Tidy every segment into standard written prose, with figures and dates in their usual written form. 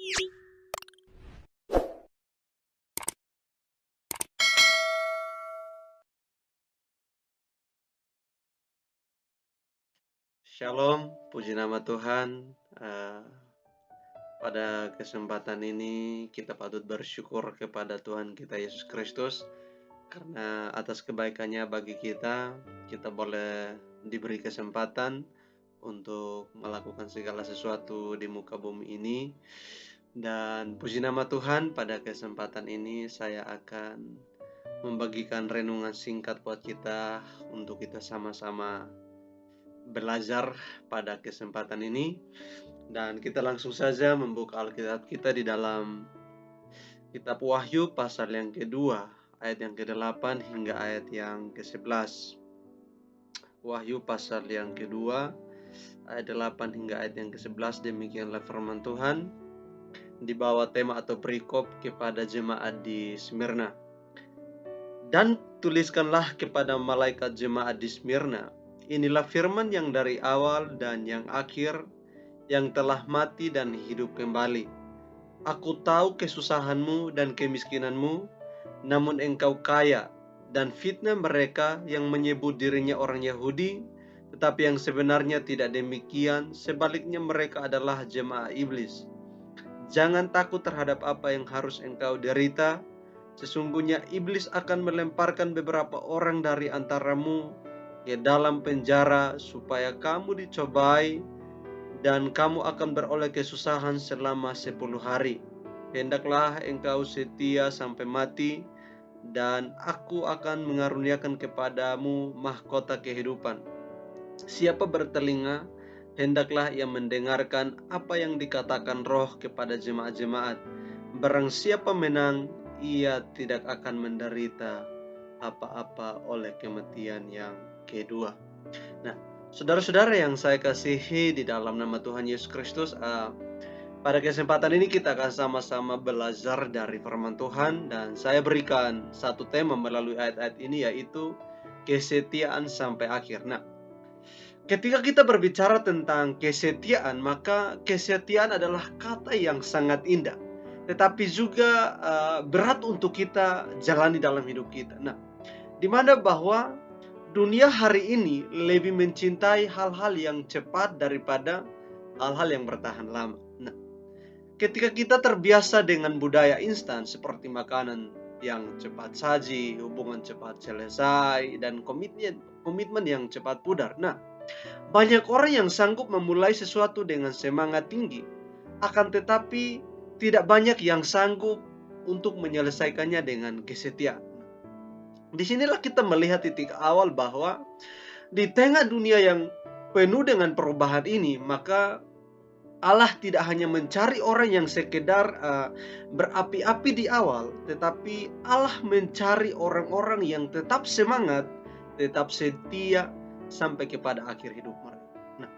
Shalom, puji nama Tuhan. Eh, Pada kesempatan ini kita patut bersyukur kepada Tuhan kita Yesus Kristus karena atas kebaikannya bagi kita boleh diberi kesempatan untuk melakukan segala sesuatu di muka bumi ini. Dan puji nama Tuhan, pada kesempatan ini saya akan membagikan renungan singkat buat kita untuk kita sama-sama belajar pada kesempatan ini. Dan kita langsung saja membuka Alkitab kita di dalam kitab Wahyu pasal yang kedua, ayat yang ke-8 hingga ayat yang ke-11. Wahyu pasal yang kedua, ayat 8 hingga ayat yang ke-11. Demikianlah firman Tuhan di bawah tema atau perikop kepada jemaat di Smyrna. Dan tuliskanlah kepada malaikat jemaat di Smyrna, inilah firman yang dari awal dan yang akhir, yang telah mati dan hidup kembali. Aku tahu kesusahanmu dan kemiskinanmu, namun engkau kaya, dan fitnah mereka yang menyebut dirinya orang Yahudi, tetapi yang sebenarnya tidak demikian. Sebaliknya mereka adalah jemaah iblis. Jangan takut terhadap apa yang harus engkau derita. Sesungguhnya iblis akan melemparkan beberapa orang dari antaramu ke dalam penjara supaya kamu dicobai, dan kamu akan beroleh kesusahan selama 10 hari. Hendaklah engkau setia sampai mati, dan aku akan mengaruniakan kepadamu mahkota kehidupan. Siapa bertelinga, hendaklah ia mendengarkan apa yang dikatakan Roh kepada jemaat-jemaat. Barang siapa menang, ia tidak akan menderita apa-apa oleh kematian yang kedua. Nah, saudara-saudara yang saya kasihi di dalam nama Tuhan Yesus Kristus, pada kesempatan ini kita akan sama-sama belajar dari firman Tuhan, dan saya berikan satu tema melalui ayat-ayat ini, yaitu kesetiaan sampai akhir. Nah, ketika kita berbicara tentang kesetiaan, maka kesetiaan adalah kata yang sangat indah, tetapi juga berat untuk kita jalani dalam hidup kita. Nah, di mana bahwa dunia hari ini lebih mencintai hal-hal yang cepat daripada hal-hal yang bertahan lama. Nah, ketika kita terbiasa dengan budaya instan seperti makanan yang cepat saji, hubungan cepat selesai, dan komitmen yang cepat pudar. Nah, banyak orang yang sanggup memulai sesuatu dengan semangat tinggi, akan tetapi tidak banyak yang sanggup untuk menyelesaikannya dengan kesetiaan. Disinilah kita melihat titik awal bahwa di tengah dunia yang penuh dengan perubahan ini, maka Allah tidak hanya mencari orang yang sekedar berapi-api di awal, tetapi Allah mencari orang-orang yang tetap semangat, tetap setia sampai kepada akhir hidup mereka. Nah,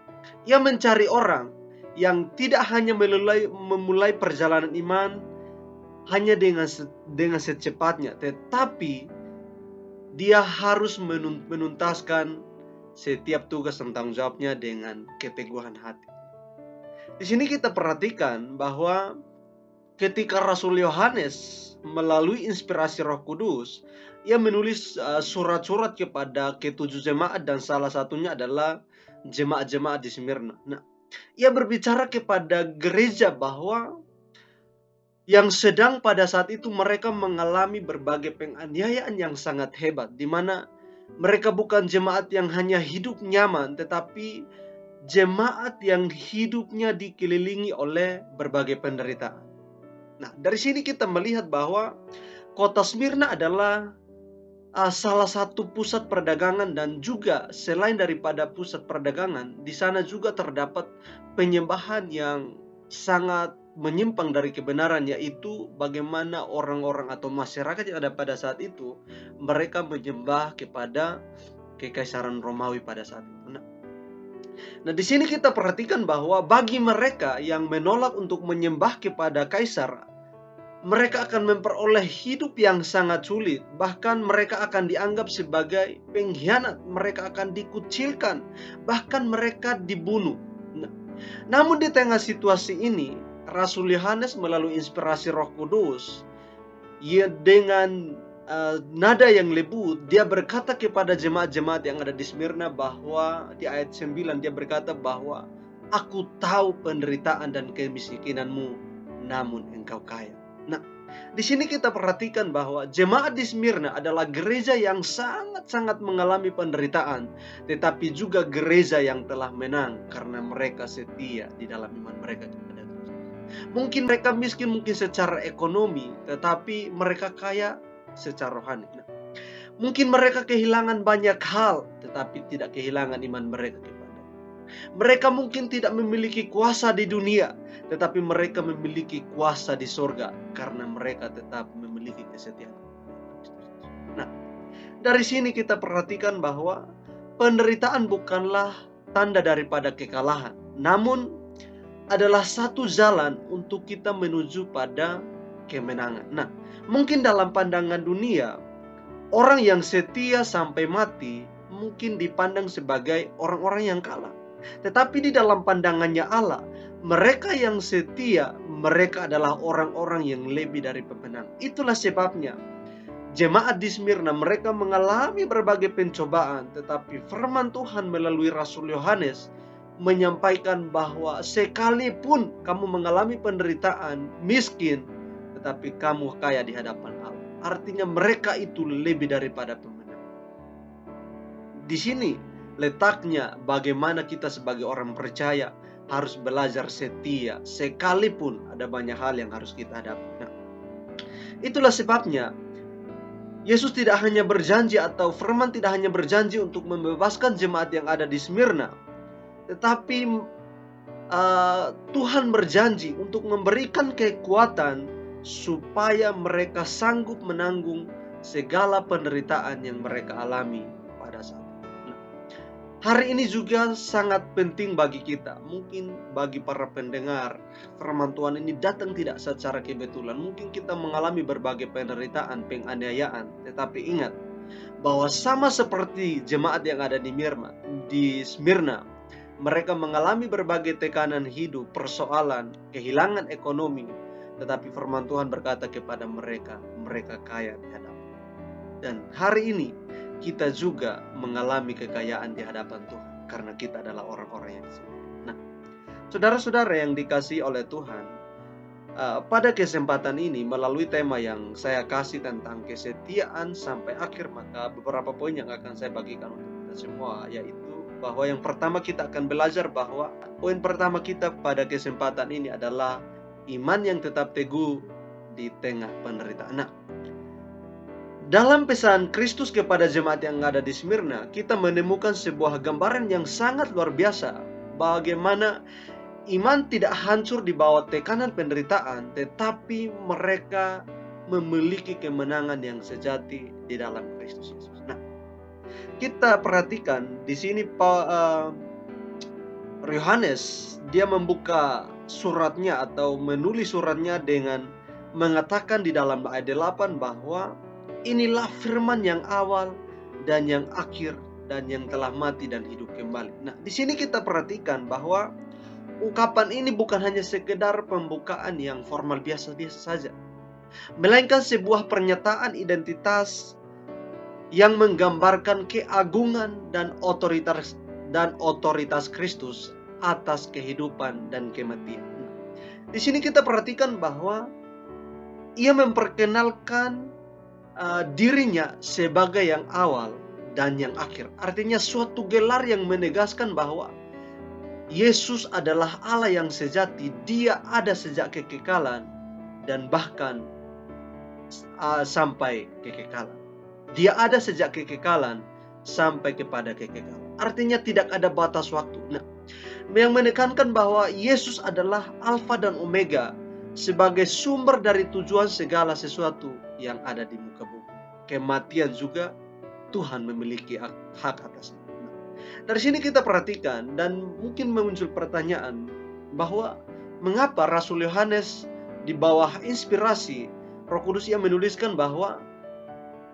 Ia mencari orang yang tidak hanya memulai perjalanan iman hanya dengan secepatnya, tetapi dia harus menuntaskan setiap tugas dan tanggung jawabnya dengan keteguhan hati. Di sini kita perhatikan bahwa ketika Rasul Yohanes melalui inspirasi Roh Kudus, ia menulis surat-surat kepada ketujuh jemaat, dan salah satunya adalah jemaat-jemaat di Smyrna. Nah, ia berbicara kepada gereja bahwa yang sedang pada saat itu mereka mengalami berbagai penganiayaan yang sangat hebat, di mana mereka bukan jemaat yang hanya hidup nyaman, tetapi jemaat yang hidupnya dikelilingi oleh berbagai penderitaan. Nah, dari sini kita melihat bahwa kota Smyrna adalah salah satu pusat perdagangan, dan juga selain daripada pusat perdagangan, di sana juga terdapat penyembahan yang sangat menyimpang dari kebenaran, yaitu bagaimana orang-orang atau masyarakat yang ada pada saat itu mereka menyembah kepada kekaisaran Romawi pada saat itu. Nah, di sini kita perhatikan bahwa bagi mereka yang menolak untuk menyembah kepada kaisar, mereka akan memperoleh hidup yang sangat sulit. Bahkan mereka akan dianggap sebagai pengkhianat, mereka akan dikucilkan, bahkan mereka dibunuh. Namun di tengah situasi ini, Rasul Yohanes melalui inspirasi Roh Kudus, ia dengan nada yang lembut, dia berkata kepada jemaat-jemaat yang ada di Smyrna bahwa di ayat 9 dia berkata bahwa aku tahu penderitaan dan kemiskinanmu, namun engkau kaya. Nah, di sini kita perhatikan bahwa jemaat di Smyrna adalah gereja yang sangat-sangat mengalami penderitaan, tetapi juga gereja yang telah menang karena mereka setia di dalam iman mereka kepada Kristus. Mungkin mereka miskin mungkin secara ekonomi, tetapi mereka kaya secara rohani. Nah, mungkin mereka kehilangan banyak hal, tetapi tidak kehilangan iman mereka kepada. Mereka mungkin tidak memiliki kuasa di dunia, tetapi mereka memiliki kuasa di sorga karena mereka tetap memiliki kesetiaan. Nah, dari sini kita perhatikan bahwa penderitaan bukanlah tanda daripada kekalahan, namun adalah satu jalan untuk kita menuju pada kemenangan. Nah, mungkin dalam pandangan dunia, orang yang setia sampai mati mungkin dipandang sebagai orang-orang yang kalah. Tetapi di dalam pandangannya Allah, mereka yang setia, mereka adalah orang-orang yang lebih dari pemenang. Itulah sebabnya jemaat di Smyrna mereka mengalami berbagai pencobaan, tetapi firman Tuhan melalui Rasul Yohanes menyampaikan bahwa sekalipun kamu mengalami penderitaan, miskin, tetapi kamu kaya di hadapan Allah. Artinya mereka itu lebih daripada pemenang. Di sini letaknya bagaimana kita sebagai orang percaya harus belajar setia, sekalipun ada banyak hal yang harus kita hadapi. Nah, itulah sebabnya Yesus tidak hanya berjanji atau firman tidak hanya berjanji untuk membebaskan jemaat yang ada di Smyrna, tetapi Tuhan berjanji untuk memberikan kekuatan supaya mereka sanggup menanggung segala penderitaan yang mereka alami pada saat itu. Nah, hari ini juga sangat penting bagi kita, mungkin bagi para pendengar firman Tuhan ini datang tidak secara kebetulan. Mungkin kita mengalami berbagai penderitaan, penganiayaan, tetapi ingat bahwa sama seperti jemaat yang ada di Smyrna, mereka mengalami berbagai tekanan hidup, persoalan, kehilangan ekonomi. Tetapi firman Tuhan berkata kepada mereka, mereka kaya di hadapan. Dan hari ini kita juga mengalami kekayaan di hadapan Tuhan, karena kita adalah orang-orang yang setia. Nah, saudara-saudara yang dikasihi oleh Tuhan, pada kesempatan ini melalui tema yang saya kasih tentang kesetiaan sampai akhir, maka beberapa poin yang akan saya bagikan untuk kita semua, yaitu bahwa yang pertama kita akan belajar bahwa poin pertama kita pada kesempatan ini adalah iman yang tetap teguh di tengah penderitaan. Nah, dalam pesan Kristus kepada jemaat yang ada di Smyrna, kita menemukan sebuah gambaran yang sangat luar biasa bagaimana iman tidak hancur di bawah tekanan penderitaan, tetapi mereka memiliki kemenangan yang sejati di dalam Kristus Yesus. Nah, kita perhatikan di sini Yohanes dia membuka suratnya atau menulis suratnya dengan mengatakan di dalam ayat 8 bahwa inilah firman yang awal dan yang akhir dan yang telah mati dan hidup kembali. Nah, di sini kita perhatikan bahwa ungkapan ini bukan hanya sekedar pembukaan yang formal biasa-biasa saja, melainkan sebuah pernyataan identitas yang menggambarkan keagungan dan otoritas Kristus atas kehidupan dan kematian. Di sini kita perhatikan bahwa ia memperkenalkan dirinya sebagai yang awal dan yang akhir. Artinya suatu gelar yang menegaskan bahwa Yesus adalah Allah yang sejati. Dia ada sejak kekekalan dan bahkan sampai kekekalan. Dia ada sejak kekekalan sampai kepada kekekalan. Artinya tidak ada batas waktu. Nah, yang menekankan bahwa Yesus adalah Alfa dan Omega sebagai sumber dari tujuan segala sesuatu yang ada di muka bumi. Kematian juga Tuhan memiliki hak atasnya. Nah, dari sini kita perhatikan dan mungkin muncul pertanyaan bahwa mengapa Rasul Yohanes di bawah inspirasi Roh Kudus ia menuliskan bahwa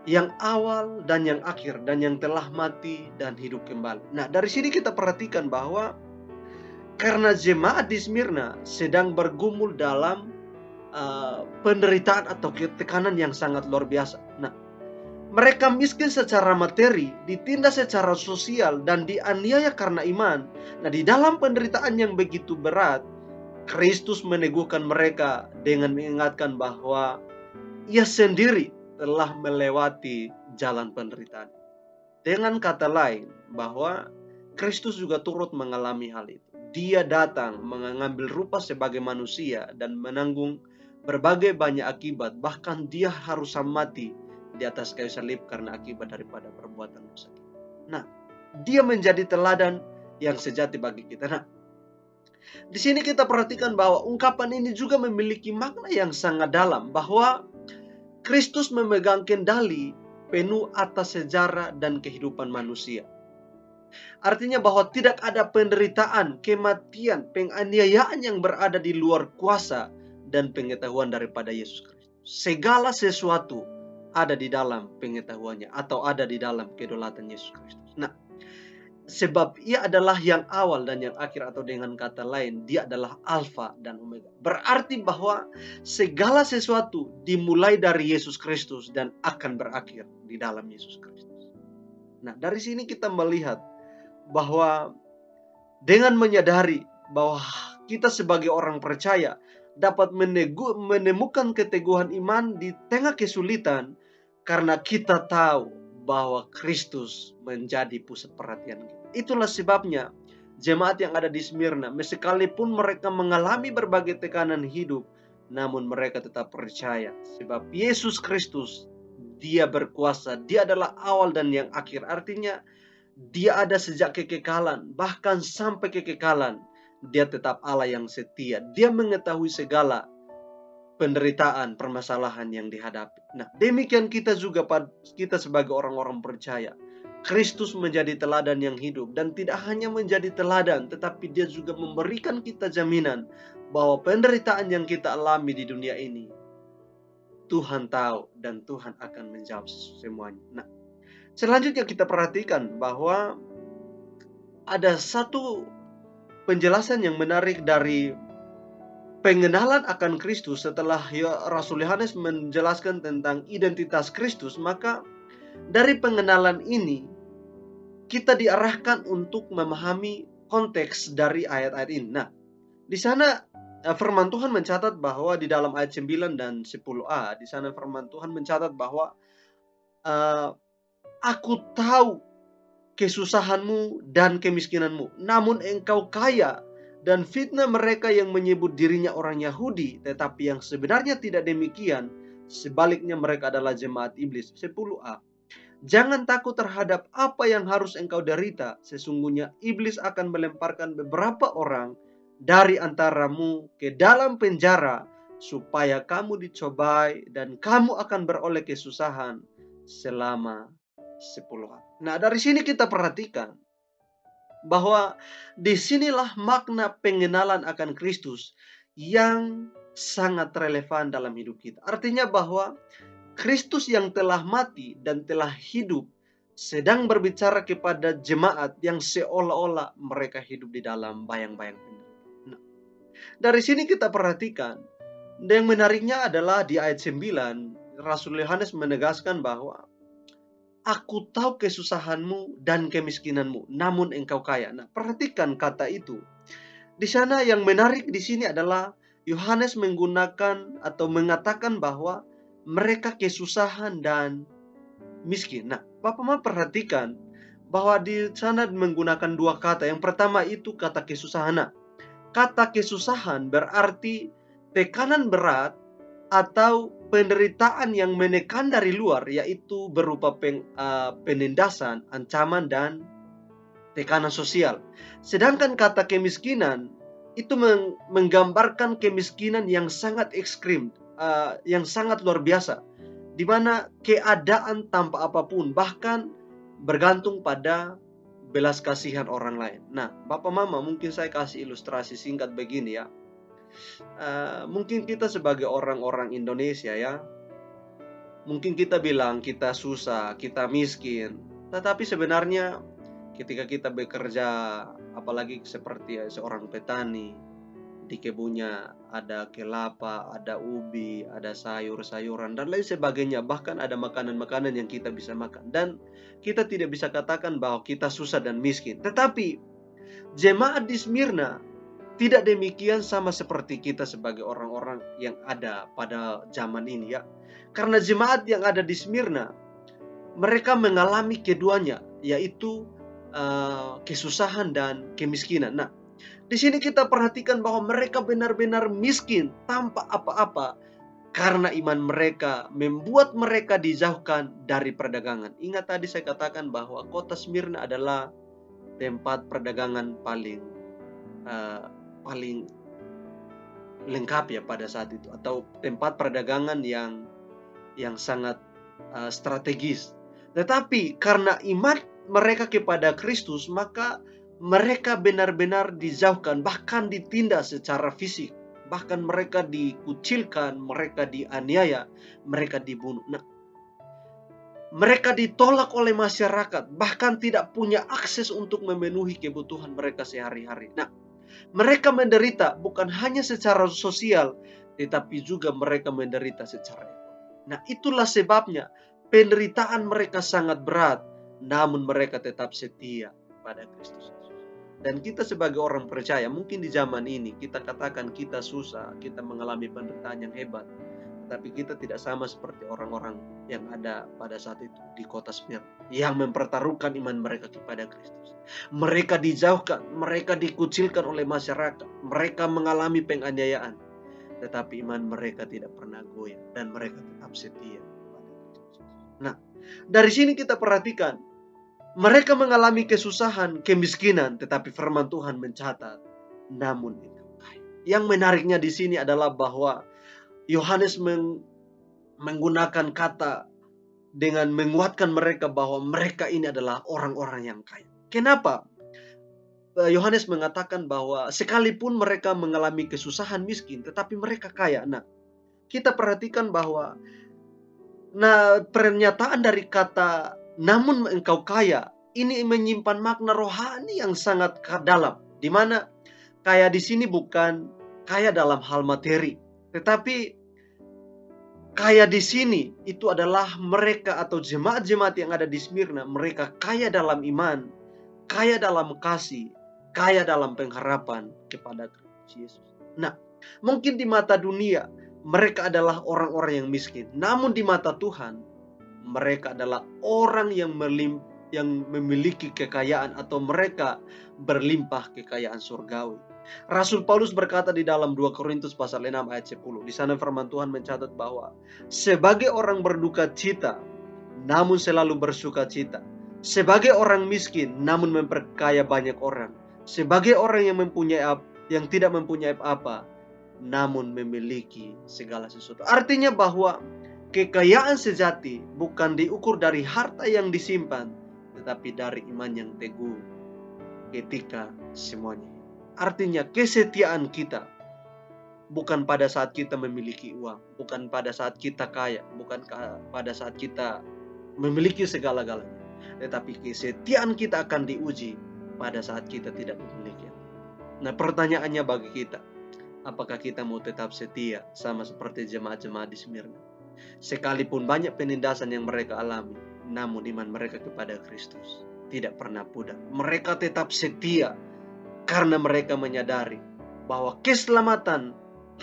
yang awal dan yang akhir dan yang telah mati dan hidup kembali. Nah, dari sini kita perhatikan bahwa Karena jemaat di Smyrna sedang bergumul dalam penderitaan atau tekanan yang sangat luar biasa. Nah, mereka miskin secara materi, ditindas secara sosial, dan dianiaya karena iman. Nah, di dalam penderitaan yang begitu berat, Kristus meneguhkan mereka dengan mengingatkan bahwa Ia sendiri telah melewati jalan penderitaan. Dengan kata lain, bahwa Kristus juga turut mengalami hal itu. Dia datang mengambil rupa sebagai manusia dan menanggung berbagai banyak akibat. Bahkan dia harus mati di atas kayu salib karena akibat daripada perbuatan dosa kita. Nah, dia menjadi teladan yang sejati bagi kita. Nah, di sini kita perhatikan bahwa ungkapan ini juga memiliki makna yang sangat dalam, bahwa Kristus memegang kendali penuh atas sejarah dan kehidupan manusia. Artinya bahwa tidak ada penderitaan, kematian, penganiayaan yang berada di luar kuasa dan pengetahuan daripada Yesus Kristus. Segala sesuatu ada di dalam pengetahuannya atau ada di dalam kedaulatan Yesus Kristus. Nah, sebab Ia adalah yang awal dan yang akhir, atau dengan kata lain, Dia adalah Alfa dan Omega. Berarti bahwa segala sesuatu dimulai dari Yesus Kristus dan akan berakhir di dalam Yesus Kristus. Nah, dari sini kita melihat bahwa dengan menyadari bahwa kita sebagai orang percaya dapat menemukan keteguhan iman di tengah kesulitan, karena kita tahu bahwa Kristus menjadi pusat perhatian kita. Itulah sebabnya jemaat yang ada di Smyrna, sekalipun mereka mengalami berbagai tekanan hidup, namun mereka tetap percaya sebab Yesus Kristus, Dia berkuasa, Dia adalah awal dan yang akhir. Artinya Dia ada sejak kekekalan, bahkan sampai kekekalan. Dia tetap Allah yang setia. Dia mengetahui segala penderitaan, permasalahan yang dihadapi. Nah, demikian kita juga, kita sebagai orang-orang percaya. Kristus menjadi teladan yang hidup, dan tidak hanya menjadi teladan, tetapi Dia juga memberikan kita jaminan bahwa penderitaan yang kita alami di dunia ini, Tuhan tahu dan Tuhan akan menjawab semuanya. Nah, selanjutnya kita perhatikan bahwa ada satu penjelasan yang menarik dari pengenalan akan Kristus. Setelah Rasul Yohanes menjelaskan tentang identitas Kristus, maka dari pengenalan ini kita diarahkan untuk memahami konteks dari ayat-ayat ini. Nah, di sana firman Tuhan mencatat bahwa di dalam ayat 9 dan 10a, di sana firman Tuhan mencatat bahwa aku tahu kesusahanmu dan kemiskinanmu, namun engkau kaya, dan fitnah mereka yang menyebut dirinya orang Yahudi, tetapi yang sebenarnya tidak demikian. Sebaliknya mereka adalah jemaat iblis. 10a. Jangan takut terhadap apa yang harus engkau derita. Sesungguhnya iblis akan melemparkan beberapa orang dari antaramu ke dalam penjara, supaya kamu dicobai dan kamu akan beroleh kesusahan selama 10 hari. Nah, dari sini kita perhatikan bahwa disinilah makna pengenalan akan Kristus yang sangat relevan dalam hidup kita. Artinya bahwa Kristus yang telah mati dan telah hidup sedang berbicara kepada jemaat yang seolah-olah mereka hidup di dalam bayang-bayang penderitaan. Nah, dari sini kita perhatikan, yang menariknya adalah di ayat 9, Rasul Yohanes menegaskan bahwa aku tahu kesusahanmu dan kemiskinanmu, namun engkau kaya. Nah, perhatikan kata itu. Di sana yang menarik di sini adalah Yohanes menggunakan atau mengatakan bahwa mereka kesusahan dan miskin. Nah, Bapak mau perhatikan bahwa di sana menggunakan dua kata. Yang pertama itu kata kesusahan. Nah, kata kesusahan berarti tekanan berat atau penderitaan yang menekan dari luar, yaitu berupa penindasan, ancaman, dan tekanan sosial. Sedangkan kata kemiskinan itu menggambarkan kemiskinan yang sangat ekstrim, yang sangat luar biasa, di mana keadaan tanpa apapun, bahkan bergantung pada belas kasihan orang lain. Nah, Bapak Mama, mungkin saya kasih ilustrasi singkat begini ya. Mungkin kita sebagai orang-orang Indonesia ya, mungkin kita bilang kita susah, kita miskin, tetapi sebenarnya Ketika kita bekerja, apalagi seperti seorang petani, di kebunnya ada kelapa, ada ubi, ada sayur-sayuran, dan lain sebagainya. Bahkan ada makanan-makanan yang kita bisa makan. Dan kita tidak bisa katakan bahwa kita susah dan miskin. Tetapi jemaat di Smyrna tidak demikian sama seperti kita sebagai orang-orang yang ada pada zaman ini ya. Karena jemaat yang ada di Smyrna, mereka mengalami keduanya, yaitu kesusahan dan kemiskinan. Nah, di sini kita perhatikan bahwa mereka benar-benar miskin tanpa apa-apa karena iman mereka membuat mereka dijauhkan dari perdagangan. Ingat tadi saya katakan bahwa kota Smyrna adalah tempat perdagangan paling lengkap ya pada saat itu, atau tempat perdagangan yang sangat strategis. Tetapi karena iman mereka kepada Kristus, maka mereka benar-benar dijauhkan, bahkan ditindas secara fisik. Bahkan mereka dikucilkan, mereka dianiaya, mereka dibunuh. Nah, mereka ditolak oleh masyarakat, bahkan tidak punya akses untuk memenuhi kebutuhan mereka sehari-hari. Nah, mereka menderita bukan hanya secara sosial, tetapi juga mereka menderita secara ekonomi. Nah, itulah sebabnya penderitaan mereka sangat berat, namun mereka tetap setia pada Kristus. Dan kita sebagai orang percaya, mungkin di zaman ini kita katakan kita susah, kita mengalami penderitaan yang hebat, tapi kita tidak sama seperti orang-orang yang ada pada saat itu di kota Smyrna, yang mempertaruhkan iman mereka kepada Kristus. Mereka dijauhkan, mereka dikucilkan oleh masyarakat, mereka mengalami penganiayaan, tetapi iman mereka tidak pernah goyah dan mereka tetap setia pada Kristus. Nah, dari sini kita perhatikan, mereka mengalami kesusahan, kemiskinan, tetapi firman Tuhan mencatat, namun engkau kaya. Yang menariknya di sini adalah bahwa Yohanes menggunakan kata dengan menguatkan mereka bahwa mereka ini adalah orang-orang yang kaya. Kenapa? Yohanes mengatakan bahwa sekalipun mereka mengalami kesusahan, miskin, tetapi mereka kaya. Nah, kita perhatikan bahwa pernyataan dari kata namun engkau kaya ini menyimpan makna rohani yang sangat dalam, di mana kaya di sini bukan kaya dalam hal materi, tetapi kaya di sini itu adalah mereka atau jemaat-jemaat yang ada di Smyrna, mereka kaya dalam iman, kaya dalam kasih, kaya dalam pengharapan kepada Kristus Yesus. Nah, mungkin di mata dunia mereka adalah orang-orang yang miskin, namun di mata Tuhan mereka adalah orang yang memiliki kekayaan, atau mereka berlimpah kekayaan surgawi. Rasul Paulus berkata di dalam 2 Korintus pasal 6 ayat 10. Di sana firman Tuhan mencatat bahwa sebagai orang berduka cita, namun selalu bersuka cita. Sebagai orang miskin, namun memperkaya banyak orang. Sebagai orang yang tidak mempunyai apa, namun memiliki segala sesuatu. Artinya bahwa kekayaan sejati bukan diukur dari harta yang disimpan, tetapi dari iman yang teguh ketika semuanya. Artinya kesetiaan kita bukan pada saat kita memiliki uang, bukan pada saat kita kaya, bukan pada saat kita memiliki segala-galanya, tetapi kesetiaan kita akan diuji pada saat kita tidak memiliki. Nah, pertanyaannya bagi kita, apakah kita mau tetap setia sama seperti jemaat-jemaat di Smyrna? Sekalipun banyak penindasan yang mereka alami, namun iman mereka kepada Kristus tidak pernah pudar. Mereka tetap setia karena mereka menyadari bahwa keselamatan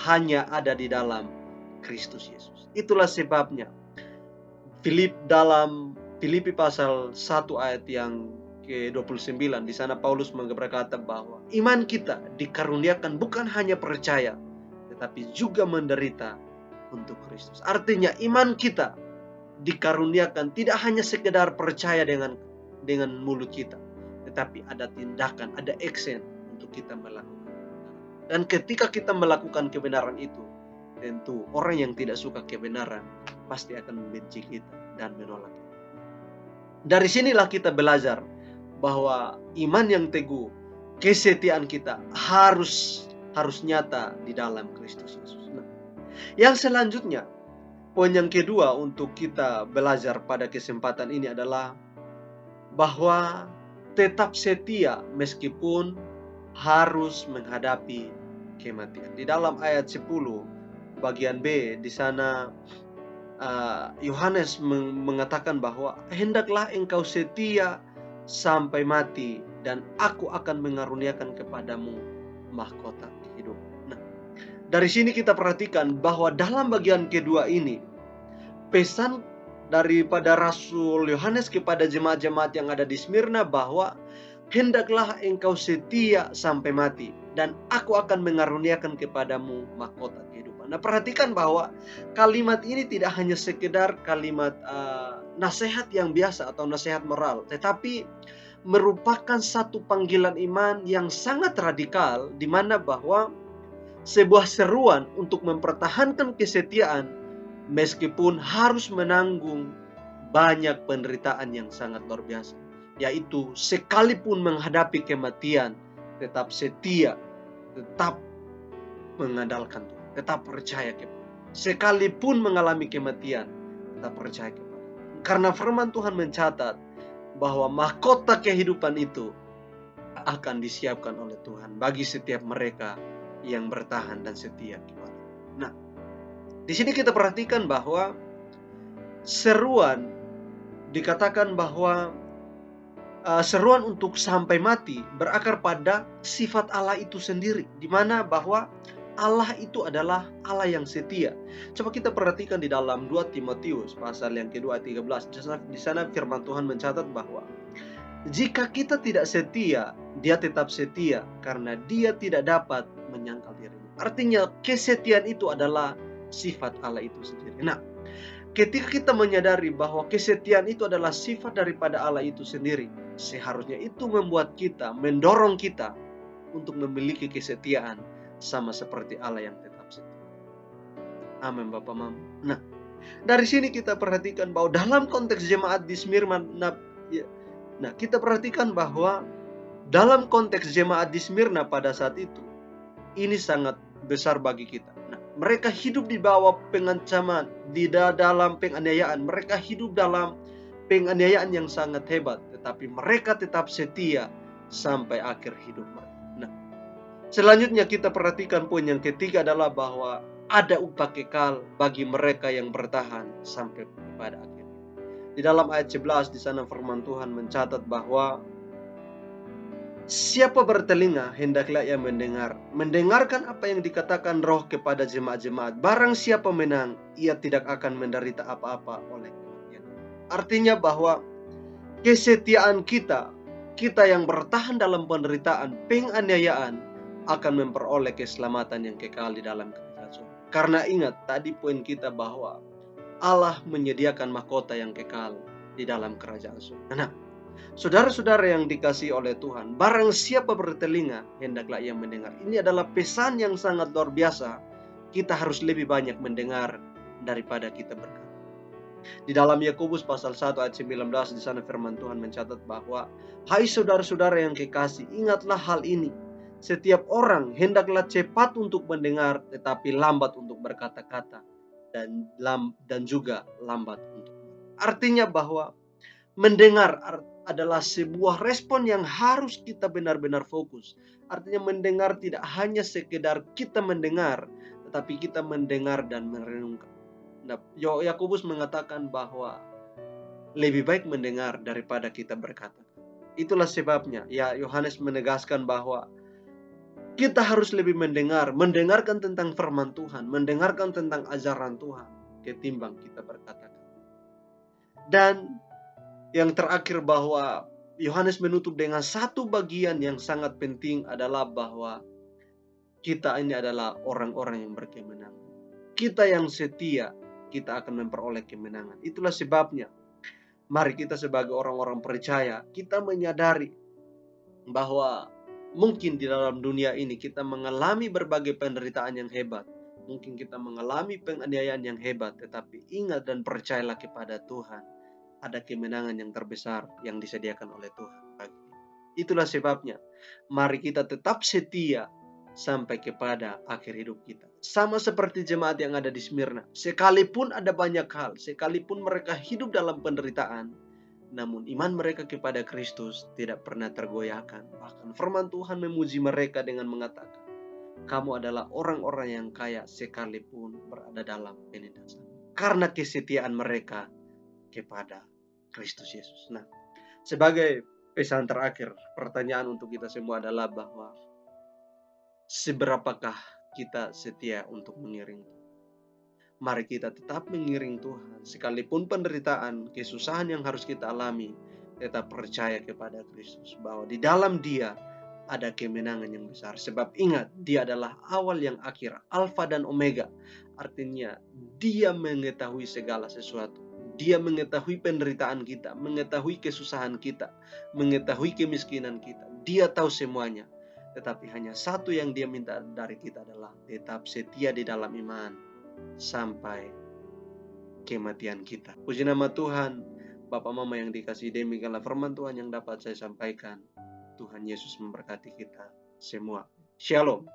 hanya ada di dalam Kristus Yesus. Itulah sebabnya dalam Filipi pasal 1 ayat yang ke-29, di sana Paulus berkata bahwa iman kita dikaruniakan bukan hanya percaya, tetapi juga menderita untuk Kristus. Artinya iman kita dikaruniakan tidak hanya sekedar percaya dengan mulut kita, tetapi ada tindakan, ada action untuk kita melakukan. Dan ketika kita melakukan kebenaran itu, tentu orang yang tidak suka kebenaran pasti akan membenci kita dan menolak kita. Dari sinilah kita belajar bahwa iman yang teguh, kesetiaan kita harus nyata di dalam Kristus Yesus. Nah, yang selanjutnya, poin yang kedua untuk kita belajar pada kesempatan ini adalah bahwa tetap setia meskipun harus menghadapi kematian. Di dalam ayat 10 bagian B, di sana Yohanes mengatakan bahwa hendaklah engkau setia sampai mati dan aku akan mengaruniakan kepadamu mahkota kehidupan. Nah, dari sini kita perhatikan bahwa dalam bagian kedua ini pesan daripada Rasul Yohanes kepada jemaat-jemaat yang ada di Smyrna bahwa hendaklah engkau setia sampai mati dan aku akan mengaruniakan kepadamu mahkota kehidupan. Nah, perhatikan bahwa kalimat ini tidak hanya sekedar kalimat nasihat yang biasa atau nasihat moral, tetapi merupakan satu panggilan iman yang sangat radikal, di mana bahwa sebuah seruan untuk mempertahankan kesetiaan meskipun harus menanggung banyak penderitaan yang sangat luar biasa, yaitu sekalipun menghadapi kematian tetap setia, tetap mengandalkan Tuhan, tetap percaya kepada Tuhan. Sekalipun mengalami kematian tetap percaya kepada Tuhan. Karena firman Tuhan mencatat bahwa mahkota kehidupan itu akan disiapkan oleh Tuhan bagi setiap mereka yang bertahan dan setia kepada Tuhan. Nah, di sini kita perhatikan bahwa seruan dikatakan bahwa seruan untuk sampai mati berakar pada sifat Allah itu sendiri, di mana bahwa Allah itu adalah Allah yang setia. Coba kita perhatikan di dalam 2 Timotius pasal yang kedua ayat 13. Di sana firman Tuhan mencatat bahwa jika kita tidak setia, dia tetap setia karena dia tidak dapat menyangkal dirinya. Artinya kesetiaan itu adalah sifat Allah itu sendiri. Nah, ketika kita menyadari bahwa kesetiaan itu adalah sifat daripada Allah itu sendiri, seharusnya itu membuat kita, mendorong kita untuk memiliki kesetiaan sama seperti Allah yang tetap setia. Amin, Bapak Mama. Nah, dari sini kita perhatikan bahwa dalam konteks jemaat di Smyrna, kita perhatikan bahwa dalam konteks jemaat di Smyrna pada saat itu, ini sangat besar bagi kita. Nah, mereka hidup di bawah pengancaman, di dalam penganiayaan. Mereka hidup dalam penganiayaan yang sangat hebat, tetapi mereka tetap setia sampai akhir hidup mereka. Nah, selanjutnya kita perhatikan poin yang ketiga adalah bahwa ada upah kekal bagi mereka yang bertahan sampai pada akhir. Di dalam ayat 11 di sana firman Tuhan mencatat bahwa siapa bertelinga hendaklah ia mendengarkan apa yang dikatakan Roh kepada jemaat-jemaat. Barang siapa menang, ia tidak akan menderita apa-apa oleh kematian. Artinya bahwa kesetiaan kita yang bertahan dalam penderitaan, penganiayaan, akan memperoleh keselamatan yang kekal di dalam kerajaan surga. Karena ingat tadi poin kita bahwa Allah menyediakan mahkota yang kekal di dalam kerajaan surga. Nah, saudara-saudara yang dikasihi oleh Tuhan, barang siapa bertelinga, hendaklah ia mendengar. Ini adalah pesan yang sangat luar biasa. Kita harus lebih banyak mendengar daripada kita berkata. Di dalam Yakobus pasal 1 ayat 19 di sana firman Tuhan mencatat bahwa, hai saudara-saudara yang kekasih, ingatlah hal ini. Setiap orang hendaklah cepat untuk mendengar, tetapi lambat untuk berkata-kata, dan juga lambat untuk. Artinya bahwa mendengar adalah sebuah respon yang harus kita benar-benar fokus. Artinya mendengar tidak hanya sekedar kita mendengar, tetapi kita mendengar dan merenungkan. Nah, Yakobus mengatakan bahwa lebih baik mendengar daripada kita berkata. Itulah sebabnya ya Yohanes menegaskan bahwa kita harus lebih mendengarkan tentang firman Tuhan, mendengarkan tentang ajaran Tuhan, ketimbang kita berkata. Dan yang terakhir bahwa Yohanes menutup dengan satu bagian yang sangat penting adalah bahwa kita ini adalah orang-orang yang berkemenangan. Kita yang setia, kita akan memperoleh kemenangan. Itulah sebabnya mari kita sebagai orang-orang percaya, kita menyadari bahwa mungkin di dalam dunia ini kita mengalami berbagai penderitaan yang hebat. Mungkin kita mengalami penganiayaan yang hebat, tetapi ingat dan percayalah kepada Tuhan. Ada kemenangan yang terbesar yang disediakan oleh Tuhan. Itulah sebabnya mari kita tetap setia sampai kepada akhir hidup kita. Sama seperti jemaat yang ada di Smyrna. Sekalipun ada banyak hal, sekalipun mereka hidup dalam penderitaan, namun iman mereka kepada Kristus tidak pernah tergoyahkan. Bahkan firman Tuhan memuji mereka dengan mengatakan, kamu adalah orang-orang yang kaya sekalipun berada dalam penindasan, karena kesetiaan mereka kepada Kristus Yesus. Nah, sebagai pesan terakhir, pertanyaan untuk kita semua adalah bahwa seberapakah kita setia untuk mengiring Tuhan? Mari kita tetap mengiring Tuhan. Sekalipun penderitaan, kesusahan yang harus kita alami, tetap percaya kepada Kristus. Bahwa di dalam Dia ada kemenangan yang besar. Sebab ingat, Dia adalah awal yang akhir, Alfa dan Omega. Artinya, Dia mengetahui segala sesuatu. Dia mengetahui penderitaan kita, mengetahui kesusahan kita, mengetahui kemiskinan kita. Dia tahu semuanya. Tetapi hanya satu yang Dia minta dari kita adalah tetap setia di dalam iman sampai kematian kita. Puji nama Tuhan. Bapak Mama yang dikasihi, demikianlah firman Tuhan yang dapat saya sampaikan. Tuhan Yesus memberkati kita semua. Shalom.